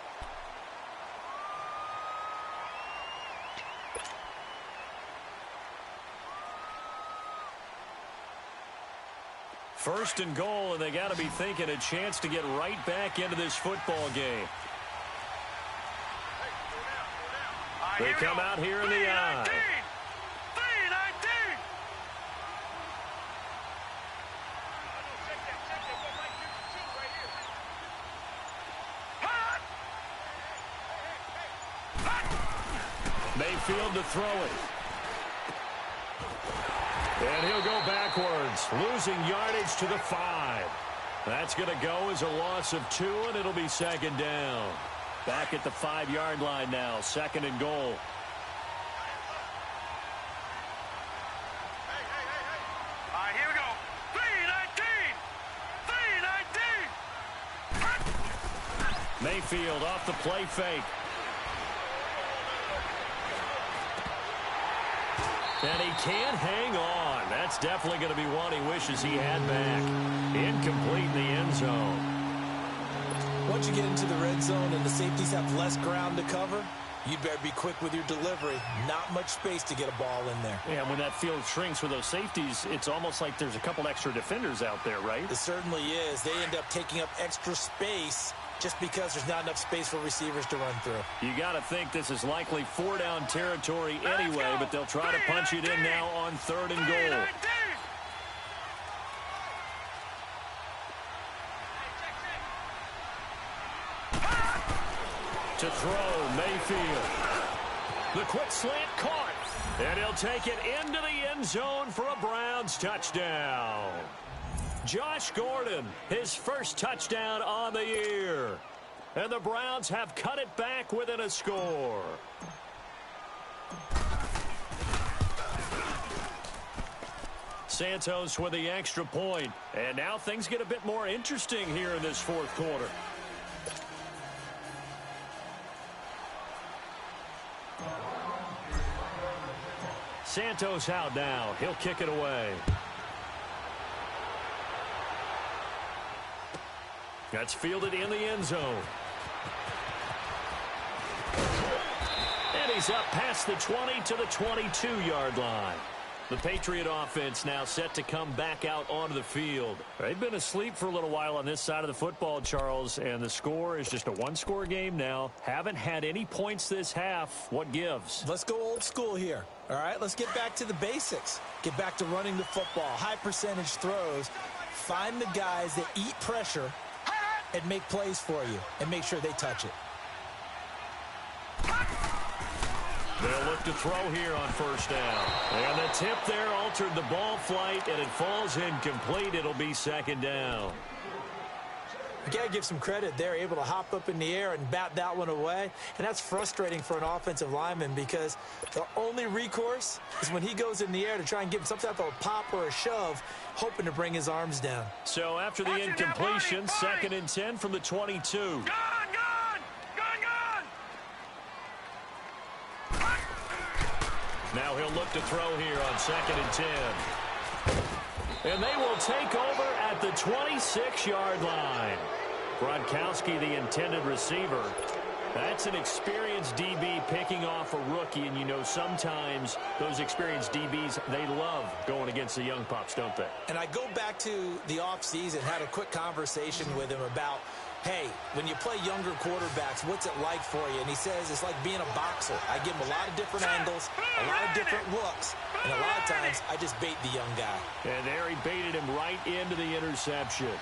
First and goal, and they got to be thinking a chance to get right back into this football game. They come out here in the eye. 319. Mayfield to throw it. And he'll go backwards, losing yardage to the 5. That's going to go as a loss of 2, and it'll be second down. Back at the 5-yard line now, 2nd and goal. All right, here we go. 319. 319. Mayfield off the play fake. And he can't hang on. That's definitely going to be one he wishes he had back. Incomplete in the end zone. Once you get into the red zone and the safeties have less ground to cover, you'd better be quick with your delivery. Not much space to get a ball in there. Yeah, when that field shrinks with those safeties, it's almost like there's a couple extra defenders out there, right? It certainly is. They end up taking up extra space just because there's not enough space for receivers to run through. You got to think this is likely 4-down territory anyway, but they'll try to punch it in now on 3rd and goal. To throw, Mayfield. The quick slant caught. And he'll take it into the end zone for a Browns touchdown. Josh Gordon, his first touchdown on the year. And the Browns have cut it back within a score. Santos with the extra point. And now things get a bit more interesting here in this fourth quarter. Santos out now. He'll kick it away. That's fielded in the end zone. And he's up past the 20 to the 22-yard line. The Patriot offense now set to come back out onto the field. They've been asleep for a little while on this side of the football, Charles, and the score is just a one-score game now. Haven't had any points this half. What gives? Let's go old school here. All right, let's get back to the basics. Get back to running the football, high percentage throws. Find the guys that eat pressure and make plays for you and make sure they touch it. They'll look to throw here on first down. And the tip there altered the ball flight, and it falls incomplete. It'll be second down. You got to give some credit. They're able to hop up in the air and bat that one away. And that's frustrating for an offensive lineman because the only recourse is when he goes in the air to try and give him some type of a pop or a shove, hoping to bring his arms down. So after the incompletion, second and 10 from the 22. Now he'll look to throw here on second and 10. And they will take over at the 26-yard line. Gronkowski, the intended receiver. That's an experienced DB picking off a rookie, and you know sometimes those experienced DBs, they love going against the young pups, don't they? And I go back to the offseason, had a quick conversation with him about, hey, when you play younger quarterbacks, what's it like for you? And he says it's like being a boxer. I give him a lot of different angles, a lot of different looks, and a lot of times I just bait the young guy. And there he baited him right into the interception.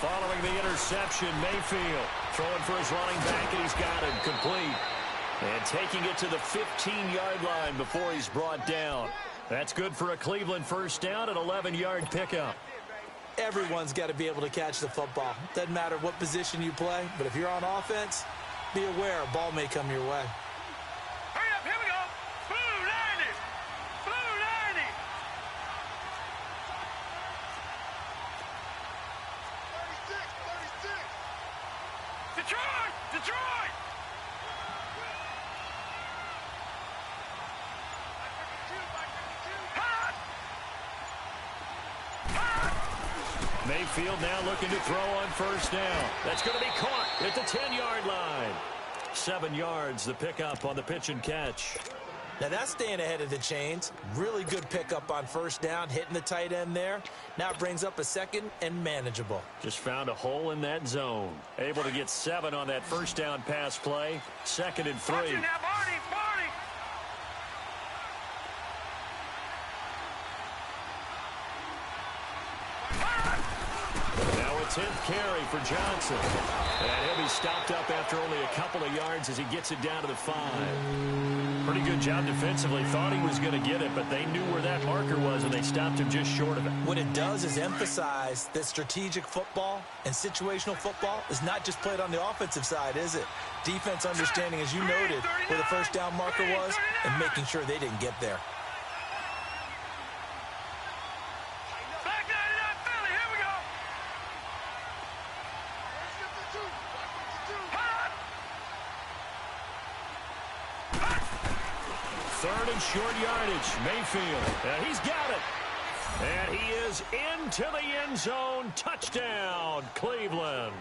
Following the interception, Mayfield throwing for his running back, and he's got him complete. And taking it to the 15-yard line before he's brought down. That's good for a Cleveland first down, an 11-yard pickup. Everyone's got to be able to catch the football. Doesn't matter what position you play, but if you're on offense, be aware a ball may come your way. Hurry up, here we go. Blue 90. Blue 90. 36. Detroit! Detroit! Mayfield now looking to throw on first down. That's going to be caught at the 10-yard line. 7 yards, the pickup on the pitch and catch. Now that's staying ahead of the chains. Really good pickup on first down, hitting the tight end there. Now it brings up a second and manageable. Just found a hole in that zone. Able to get 7 on that first down pass play. 2nd and 3. Watch it now, Barney, Barney. Now a 10th carry for Johnson. And he'll be stopped up after only a couple of yards as he gets it down to the 5. Pretty good job defensively. Thought he was going to get it, but they knew where that marker was, and they stopped him just short of it. What it does is emphasize that strategic football and situational football is not just played on the offensive side, is it? Defense understanding, as you noted, where the first down marker was and making sure they didn't get there. Back 99 Philly, here we go. Third and short yardage. Mayfield. And he's got it. And he is into the end zone. Touchdown, Cleveland.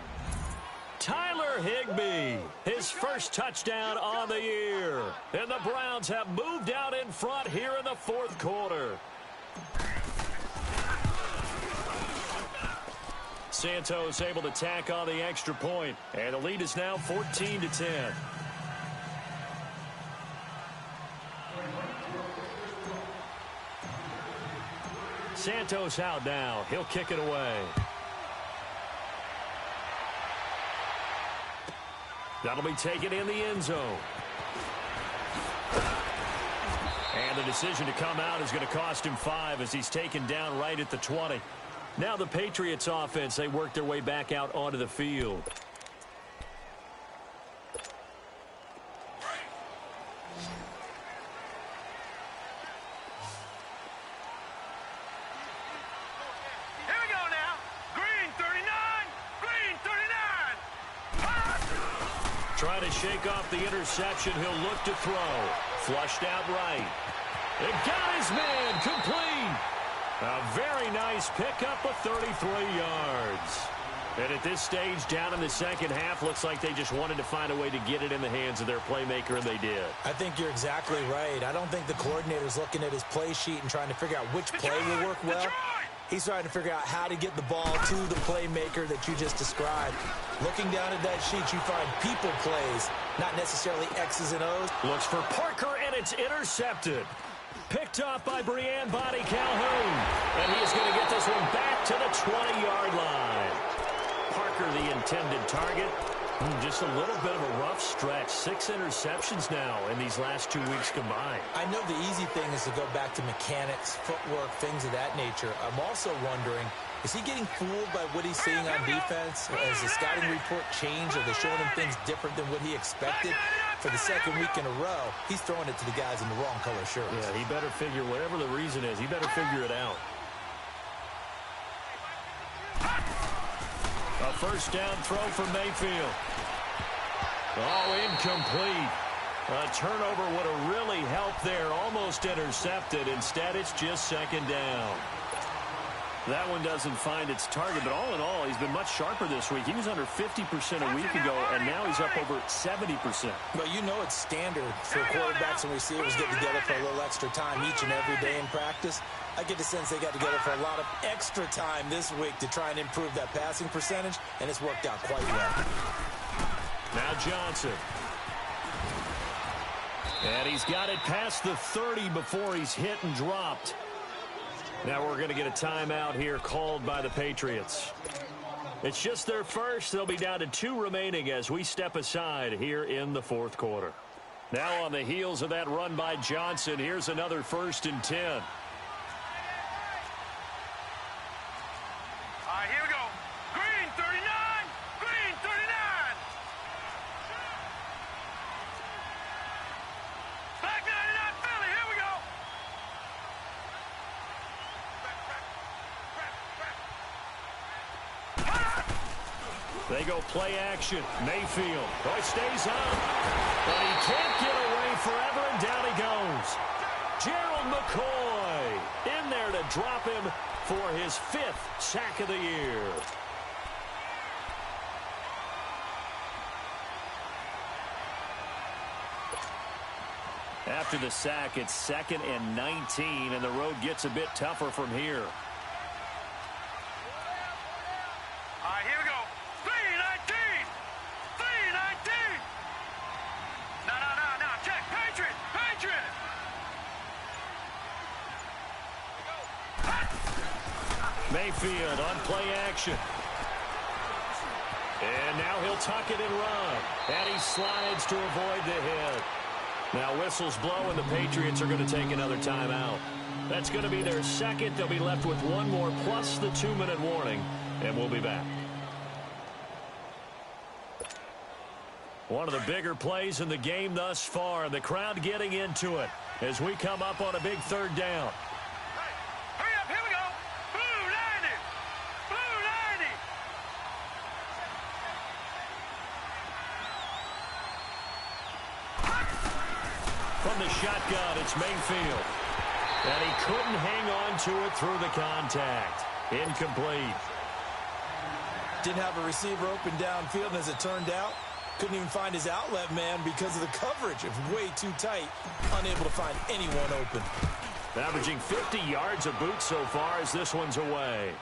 Tyler Higbee, his first touchdown on the year. And the Browns have moved out in front here in the fourth quarter. Santos able to tack on the extra point. And the lead is now 14-10. Santos out now. He'll kick it away. That'll be taken in the end zone. And the decision to come out is going to cost him 5 as he's taken down right at the 20. Now the Patriots offense, they work their way back out onto the field. trying to shake off the interception. He'll look to throw. Flushed out right. It got his man complete. A very nice pickup of 33 yards. And at this stage, down in the second half, looks like they just wanted to find a way to get it in the hands of their playmaker, and they did. I think you're exactly right. I don't think the coordinator's looking at his play sheet and trying to figure out which play will work well. He's trying to figure out how to get the ball to the playmaker that you just described. Looking down at that sheet, you find people plays, not necessarily X's and O's. Looks for Parker, and it's intercepted. Picked off by Breann Body Calhoun. And he is going to get this one back to the 20-yard line. Parker, the intended target. Just a little bit of a rough stretch. 6 interceptions now in these last 2 weeks combined. I know the easy thing is to go back to mechanics, footwork, things of that nature. I'm also wondering, is he getting fooled by what he's seeing on defense? Has the scouting report changed? Are they showing him things different than what he expected? For the second week in a row, he's throwing it to the guys in the wrong color shirts. Yeah, he better figure, whatever the reason is, he better figure it out. A first down throw for Mayfield. Oh, incomplete. A turnover would have really helped there. Almost intercepted. Instead, it's just second down. That one doesn't find its target, but all in all, he's been much sharper this week. He was under 50% a week ago, and now he's up over 70%. Well, you know it's standard for quarterbacks and receivers get together for a little extra time each and every day in practice. I get the sense they got together for a lot of extra time this week to try and improve that passing percentage, and it's worked out quite well. Now Johnson. And he's got it past the 30 before he's hit and dropped. Now we're going to get a timeout here called by the Patriots. It's just their first. They'll be down to 2 remaining as we step aside here in the fourth quarter. Now on the heels of that run by Johnson, here's another 1st and 10. All right, here we go. Green 39. Green 39. Black 99 Philly. Here we go. They go play action. Mayfield. Oh, he stays on. But he can't get away forever, and down he goes. Gerald McCoy in there to drop him for his 5th sack of the year. After the sack, it's 2nd and 19, and the road gets a bit tougher from here. All right, here we go. 319. 319. No. Check. Patriot. Patriot. Mayfield on play action. And now he'll tuck it and run. And he slides to avoid the hit. Now whistles blow, and the Patriots are going to take another timeout. That's going to be their second. They'll be left with one more plus the 2-minute warning, and we'll be back. One of the bigger plays in the game thus far. The crowd getting into it as we come up on a big 3rd down. Hurry up. Here we go. Blue 90. Blue 90. From the shotgun, it's Mayfield. And he couldn't hang on to it through the contact. Incomplete. Didn't have a receiver open downfield, and as it turned out, couldn't even find his outlet man because of the coverage. It was way too tight, unable to find anyone open. Averaging 50 yards a boot so far as this one's away.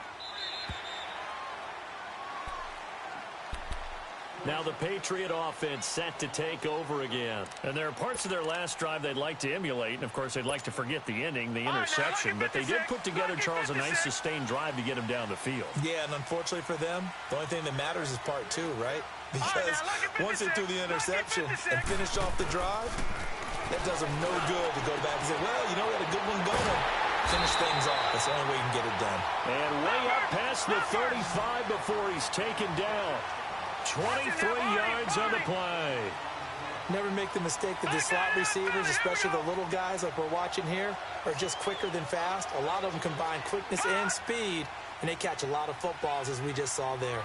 Now the Patriot offense set to take over again. And there are parts of their last drive they'd like to emulate. And, of course, they'd like to forget the ending, the interception. But they did put together, Charles, a nice sustained drive to get him down the field. Yeah, and unfortunately for them, the only thing that matters is part 2, right? Because once they threw the interception and finished off the drive, that does them no good to go back and say, well, you know, we had a good one going. Finish things off. That's the only way you can get it done. And way up past the 35 before he's taken down. 23 yards on the play. Never make the mistake that the slot receivers, especially the little guys like we're watching here, are just quicker than fast. A lot of them combine quickness and speed, and they catch a lot of footballs, as we just saw there.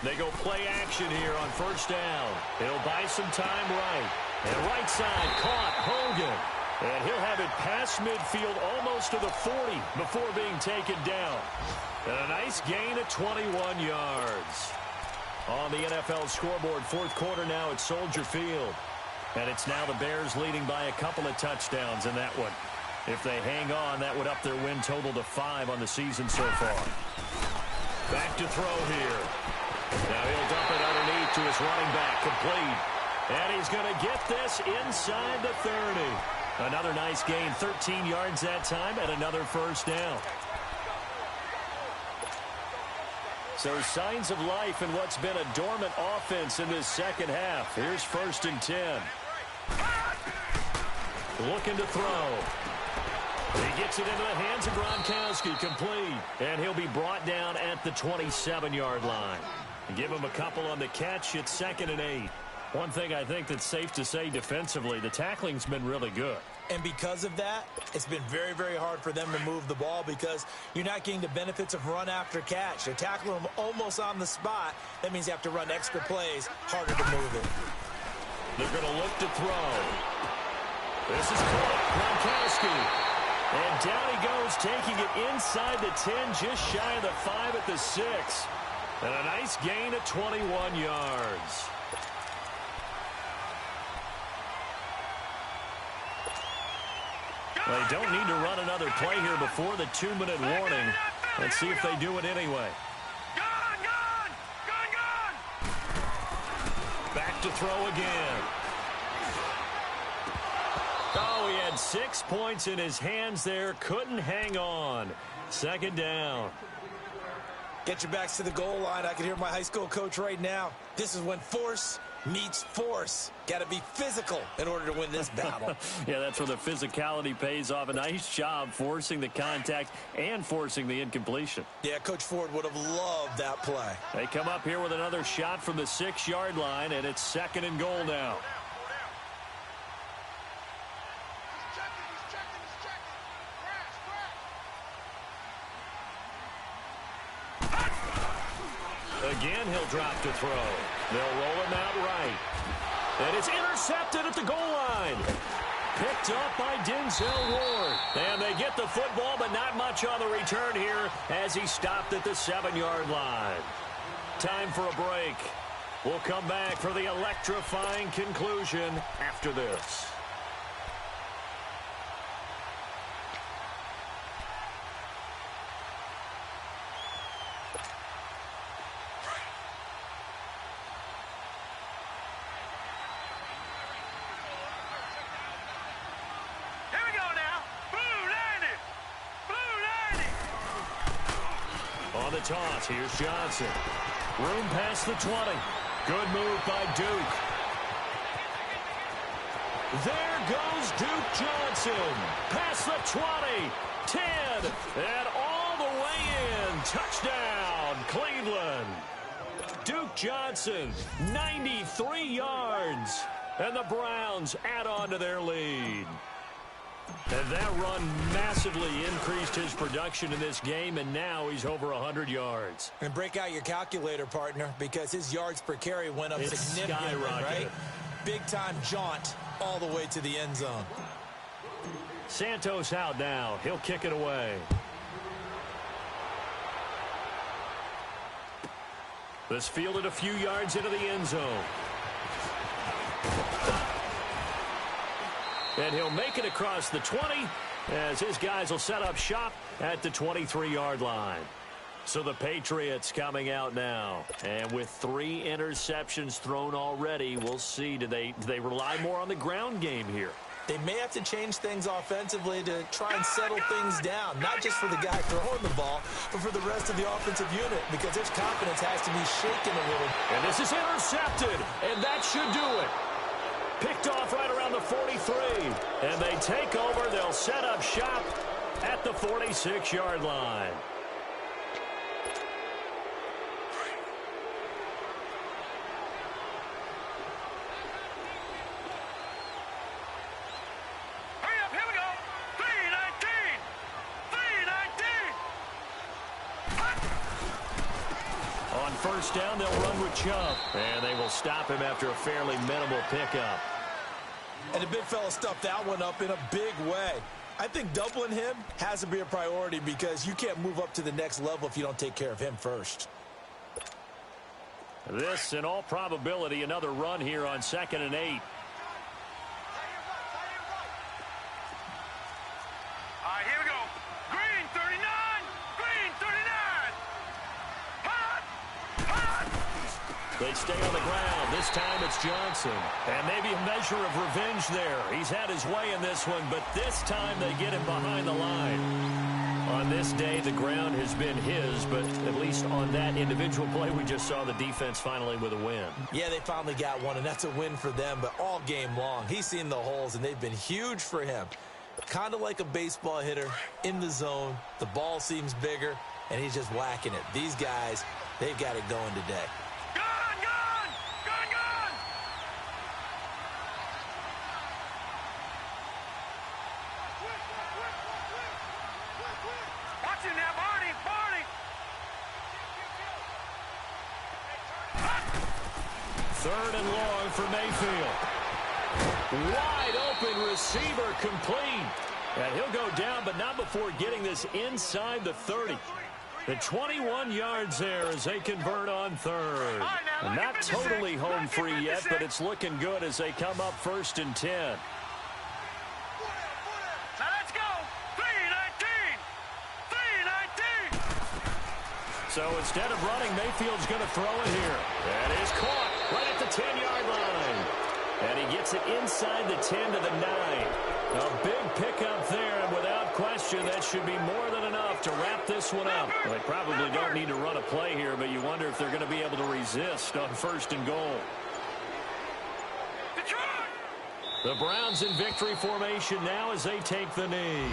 They go play action here on first down. He'll buy some time right. And right side caught Hogan. And he'll have it past midfield almost to the 40 before being taken down. And a nice gain of 21 yards. On the NFL scoreboard, fourth quarter now at Soldier Field. And it's now the Bears leading by a couple of touchdowns in that one. If they hang on, that would up their win total to 5 on the season so far. Back to throw here. Now he'll dump it underneath to his running back, complete. And he's going to get this inside the 30. Another nice gain, 13 yards that time, and another first down. So signs of life in what's been a dormant offense in this second half. Here's 1st and 10. Looking to throw. He gets it into the hands of Gronkowski, complete. And he'll be brought down at the 27-yard line. Give him a couple on the catch. It's 2nd and 8. One thing I think that's safe to say defensively, the tackling's been really good. And because of that, it's been very, very hard for them to move the ball because you're not getting the benefits of run after catch. They're tackling them almost on the spot. That means you have to run extra plays, harder to move it. They're going to look to throw. This is caught. Gronkowski. And down he goes, taking it inside the 10, just shy of the 5 at the 6. And a nice gain of 21 yards. They don't need to run another play here before the 2-minute warning. Let's see if they do it anyway. Back to throw again. Oh, he had 6 points in his hands there. Couldn't hang on. 2nd down. Get your backs to the goal line. I can hear my high school coach right now. This is when force meets force. Got to be physical in order to win this battle. Yeah, that's where the physicality pays off. A nice job forcing the contact and forcing the incompletion. Yeah, Coach Ford would have loved that play. They come up here with another shot from the 6-yard line, and it's 2nd and goal now. Again, he'll drop to throw. They'll roll him out right. And it's intercepted at the goal line. Picked up by Denzel Ward. And they get the football, but not much on the return here as he stopped at the 7-yard line. Time for a break. We'll come back for the electrifying conclusion after this. Toss. Here's Johnson. Room past the 20. Good move by Duke. There goes Duke Johnson. Past the 20. 10. And all the way in. Touchdown, Cleveland. Duke Johnson, 93 yards. And the Browns add on to their lead. And that run massively increased his production in this game, and now he's over 100 yards. And break out your calculator, partner, because his yards per carry went up significantly, right? Big-time jaunt all the way to the end zone. Santos out now. He'll kick it away. This fielded a few yards into the end zone. And he'll make it across the 20 as his guys will set up shop at the 23-yard line. So the Patriots coming out now. And with 3 interceptions thrown already, we'll see. Do they rely more on the ground game here? They may have to change things offensively to try and settle things down, not just for the guy throwing the ball, but for the rest of the offensive unit, because their confidence has to be shaken a little. And this is intercepted, and that should do it. Picked off right around the 43. And they take over. They'll set up shop at the 46-yard line. Hurry up, here we go. 319. 319. On first down. They'll run with Chubb. And they will stop him after a fairly minimal pickup. And the big fella stuffed that one up in a big way. I think doubling him has to be a priority because you can't move up to the next level if you don't take care of him first. This, in all probability, another run here on 2nd and 8. All right, here we go. Green 39. Green 39. Hot. Hot. They stay on the ground. This time it's Johnson. And maybe a measure of revenge there. He's had his way in this one, but this time they get him behind the line. On this day, the ground has been his, but at least on that individual play, we just saw the defense finally with a win. Yeah, they finally got one, and that's a win for them, but all game long, he's seen the holes, and they've been huge for him. Kind of like a baseball hitter in the zone. The ball seems bigger, and he's just whacking it. These guys, they've got it going today. Gun, gun. Gun, gun. Watch him now, Barney. Barney. Third and long for Mayfield. Wide open receiver complete. And he'll go down, but not before getting this inside the 30. The 21 yards there as they convert on third. And not totally home free yet, but it's looking good as they come up 1st and 10. Now let's go. 3-19. 3-19. So instead of running, Mayfield's going to throw it here. And is caught right at the 10-yard line. And he gets it inside the 10 to the 9. A big pickup there, and without question, that should be more than enough to wrap this one up. Well, they probably don't need to run a play here, but you wonder if they're going to be able to resist on 1st and goal. The Browns in victory formation now as they take the knee.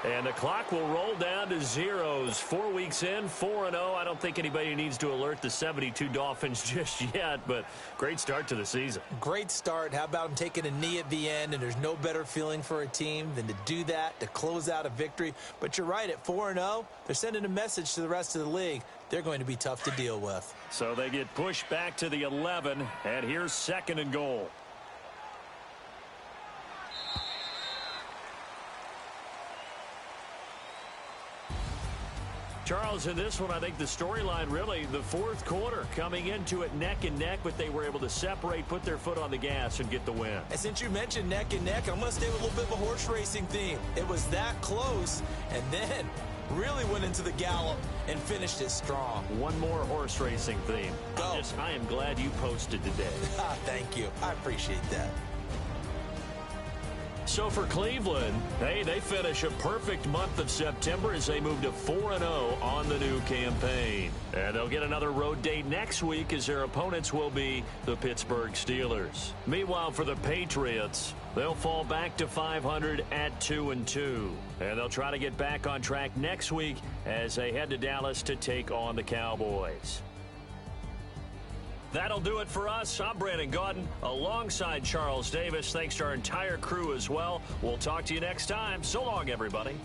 And the clock will roll down to zeros. 4 weeks in, 4-0. I don't think anybody needs to alert the 72 Dolphins just yet, but great start to the season. Great start. How about him taking a knee at the end? And there's no better feeling for a team than to do that, to close out a victory. But you're right, at 4-0, they're sending a message to the rest of the league. They're going to be tough to deal with. So they get pushed back to the 11, and here's 2nd and goal. Charles, in this one, I think the storyline really, the 4th quarter, coming into it neck and neck, but they were able to separate, put their foot on the gas, and get the win. And since you mentioned neck and neck, I'm going to stay with a little bit of a horse racing theme. It was that close, and then really went into the gallop and finished it strong. One more horse racing theme. Go. I am glad you posted today. Thank you. I appreciate that. So for Cleveland, hey, they finish a perfect month of September as they move to 4-0 on the new campaign. And they'll get another road date next week as their opponents will be the Pittsburgh Steelers. Meanwhile, for the Patriots, they'll fall back to 500 at 2-2. And they'll try to get back on track next week as they head to Dallas to take on the Cowboys. That'll do it for us. I'm Brandon Gaudin alongside Charles Davis. Thanks to our entire crew as well. We'll talk to you next time. So long, everybody.